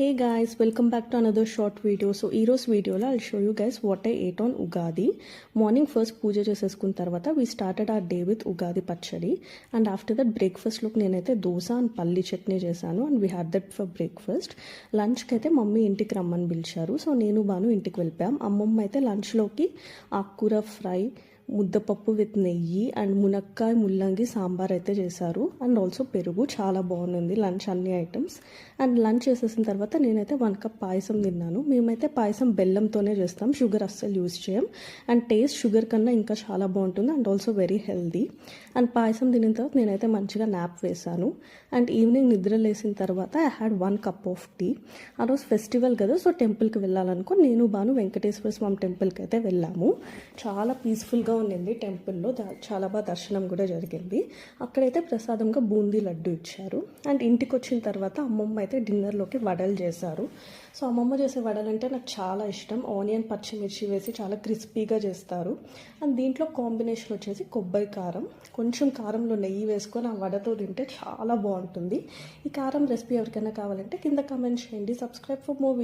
Hey guys, welcome back to another short video. So ఈ రోజు వీడియోలో I'll show you guys what I ate on Ugadi. Morning first పూజ చేసేసుకున్న తర్వాత we started our day with Ugadi పచ్చడి and after that బ్రేక్ఫాస్ట్లోకి నేనైతే dosa and పల్లి చట్నీ చేశాను and we had that for breakfast. లంచ్కి అయితే మమ్మీ ఇంటికి రమ్మని పిలిచారు. సో నేను బాను ఇంటికి వెళ్ళిపోయాం. అమ్మమ్మ అయితే లంచ్లోకి ఆకుకూర ఫ్రై, ముద్దపప్పు విత్ నెయ్యి అండ్ మునక్కాయ ముల్లంగి సాంబార్ అయితే చేశారు అండ్ ఆల్సో పెరుగు. చాలా బాగుంది లంచ్, అన్ని ఐటమ్స్. అండ్ లంచ్ చేసేసిన తర్వాత నేనైతే 1 కప్ పాయసం తిన్నాను. మేమైతే పాయసం బెల్లంతోనే చేస్తాం, షుగర్ అస్సలు యూజ్ చేయం. అండ్ టేస్ట్ షుగర్ కన్నా ఇంకా చాలా బాగుంటుంది and also very healthy. And పాయసం తినిన తర్వాత నేనైతే మంచిగా నాప్ వేశాను. అండ్ ఈవినింగ్ నిద్ర లేసిన తర్వాత I had 1 cup of tea. ఆ రోజు ఫెస్టివల్ కదా, సో టెంపుల్కి వెళ్ళాలనుకో నేను బాను వెంకటేశ్వర స్వామి టెంపుల్కి అయితే వెళ్ళాము. చాలా పీస్ఫుల్గా ఉండింది టెంపుల్లో, చాలా బాగా దర్శనం కూడా జరిగింది. అక్కడైతే ప్రసాదంగా బూందీ లడ్డు ఇచ్చారు. అండ్ ఇంటికి వచ్చిన తర్వాత అమ్మమ్మ అయితే డిన్నర్లోకి వడలు చేశారు. సో అమ్మమ్మ చేసే వడలు అంటే నాకు చాలా ఇష్టం. ఆనియన్, పచ్చిమిర్చి వేసి చాలా క్రిస్పీగా చేస్తారు. అండ్ దీంట్లో కాంబినేషన్ వచ్చేసి కొబ్బరి కారం, కొంచెం కారంలో నెయ్యి వేసుకొని ఆ వడతో తింటే చాలా బాగుంటుంది. ఈ కారం రెసిపీ ఎవరికైనా కావాలంటే కింద కామెంట్ చేయండి. Subscribe for more video.